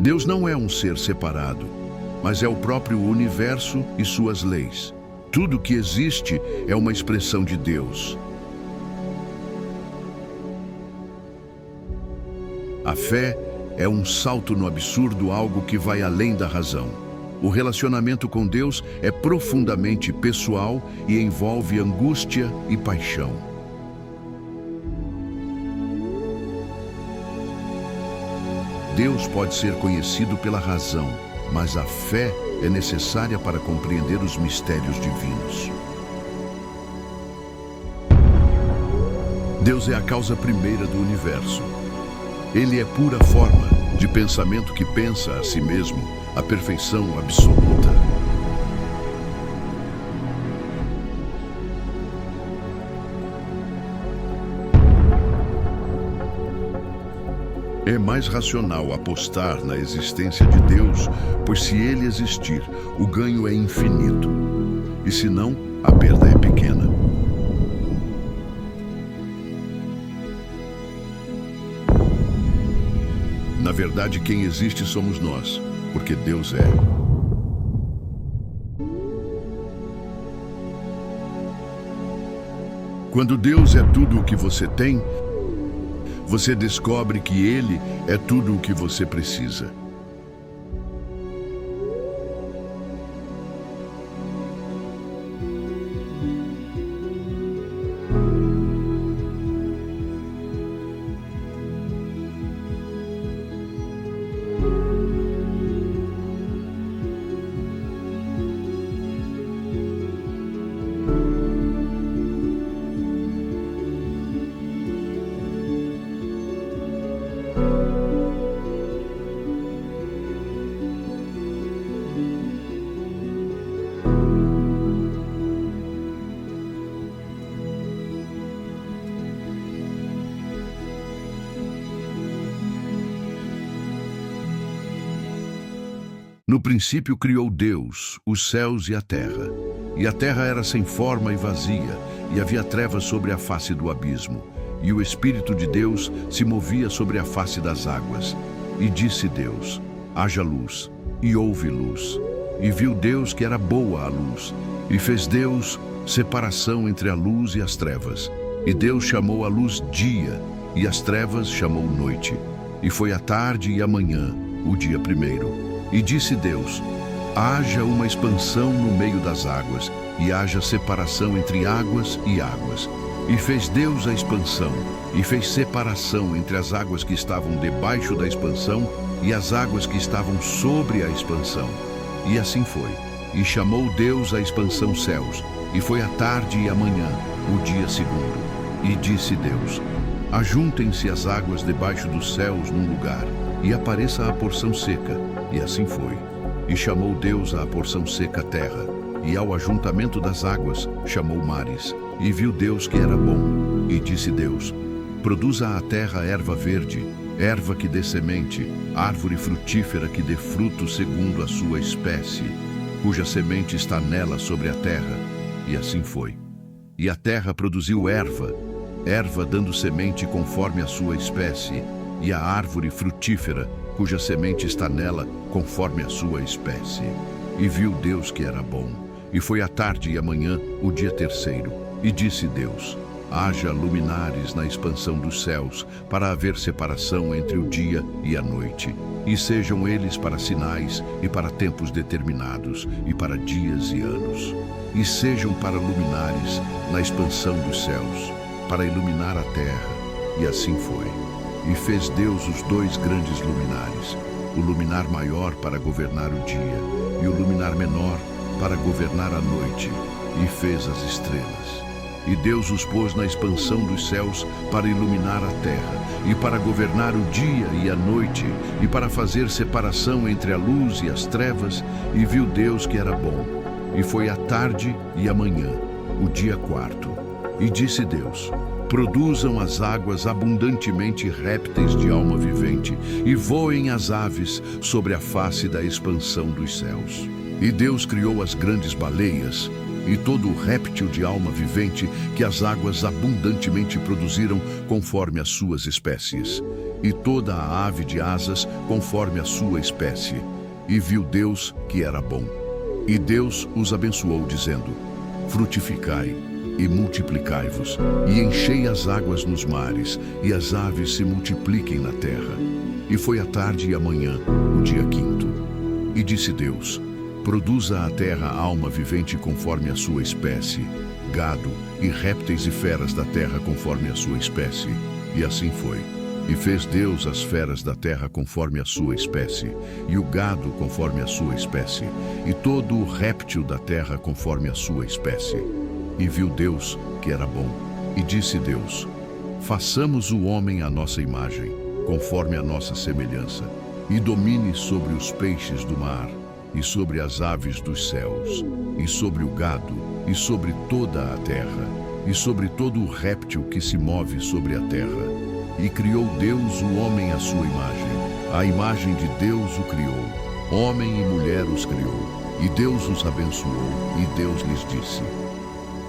Deus não é um ser separado, mas é o próprio universo e suas leis. Tudo que existe é uma expressão de Deus. A fé é um salto no absurdo, algo que vai além da razão. O relacionamento com Deus é profundamente pessoal e envolve angústia e paixão. Deus pode ser conhecido pela razão, mas a fé é necessária para compreender os mistérios divinos. Deus é a causa primeira do universo. Ele é pura forma de pensamento que pensa a si mesmo, a perfeição absoluta. É mais racional apostar na existência de Deus, pois se ele existir, o ganho é infinito, e se não, a perda é pequena. Na verdade, quem existe somos nós, porque Deus é. Quando Deus é tudo o que você tem, você descobre que Ele é tudo o que você precisa. No princípio criou Deus os céus e a terra era sem forma e vazia, e havia trevas sobre a face do abismo, e o Espírito de Deus se movia sobre a face das águas. E disse Deus: haja luz, e houve luz. E viu Deus que era boa a luz, e fez Deus separação entre a luz e as trevas. E Deus chamou a luz dia, e as trevas chamou noite. E foi a tarde e a manhã, o dia primeiro. E disse Deus: haja uma expansão no meio das águas, e haja separação entre águas e águas. E fez Deus a expansão, e fez separação entre as águas que estavam debaixo da expansão e as águas que estavam sobre a expansão. E assim foi. E chamou Deus a expansão céus, e foi a tarde e a manhã, o dia segundo. E disse Deus: ajuntem-se as águas debaixo dos céus num lugar, e apareça a porção seca. E assim foi. E chamou Deus à porção seca terra, e ao ajuntamento das águas chamou mares. E viu Deus que era bom. E disse Deus: produza a terra erva verde, erva que dê semente, árvore frutífera que dê fruto segundo a sua espécie, cuja semente está nela sobre a terra. E assim foi. E a terra produziu erva, erva dando semente conforme a sua espécie, e a árvore frutífera, cuja semente está nela, conforme a sua espécie. E viu Deus que era bom. E foi a tarde e a manhã, o dia terceiro. E disse Deus: haja luminares na expansão dos céus, para haver separação entre o dia e a noite. E sejam eles para sinais, e para tempos determinados, e para dias e anos. E sejam para luminares na expansão dos céus, para iluminar a terra. E assim foi. E fez Deus os dois grandes luminares, o luminar maior para governar o dia, e o luminar menor para governar a noite, e fez as estrelas. E Deus os pôs na expansão dos céus para iluminar a terra, e para governar o dia e a noite, e para fazer separação entre a luz e as trevas. E viu Deus que era bom. E foi a tarde e a manhã, o dia quarto. E disse Deus: produzam as águas abundantemente répteis de alma vivente, e voem as aves sobre a face da expansão dos céus. E Deus criou as grandes baleias, e todo réptil de alma vivente que as águas abundantemente produziram conforme as suas espécies, e toda a ave de asas conforme a sua espécie. E viu Deus que era bom. E Deus os abençoou, dizendo: frutificai e multiplicai-vos, e enchei as águas nos mares, e as aves se multipliquem na terra. E foi a tarde e a manhã, o dia quinto. E disse Deus: produza a terra alma vivente conforme a sua espécie, gado e répteis e feras da terra conforme a sua espécie. E assim foi. E fez Deus as feras da terra conforme a sua espécie, e o gado conforme a sua espécie, e todo o réptil da terra conforme a sua espécie. E viu Deus que era bom. E disse Deus: façamos o homem à nossa imagem, conforme a nossa semelhança, e domine sobre os peixes do mar, e sobre as aves dos céus, e sobre o gado, e sobre toda a terra, e sobre todo o réptil que se move sobre a terra. E criou Deus o homem à sua imagem. A imagem de Deus o criou. Homem e mulher os criou. E Deus os abençoou. E Deus lhes disse: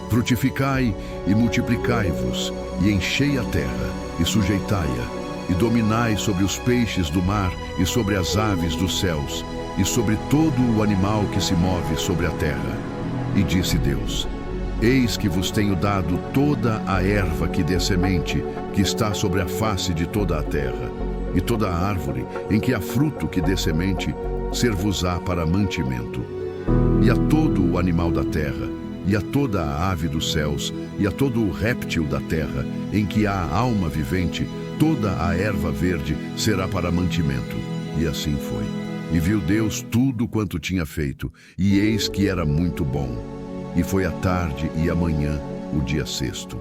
frutificai e multiplicai-vos, e enchei a terra, e sujeitai-a, e dominai sobre os peixes do mar, e sobre as aves dos céus, e sobre todo o animal que se move sobre a terra. E disse Deus: eis que vos tenho dado toda a erva que dê semente, que está sobre a face de toda a terra, e toda a árvore em que há fruto que dê semente, ser-vos-á para mantimento. E a todo o animal da terra, e a toda a ave dos céus, e a todo o réptil da terra, em que há alma vivente, toda a erva verde será para mantimento. E assim foi. E viu Deus tudo quanto tinha feito, e eis que era muito bom. E foi a tarde e a manhã, o dia sexto.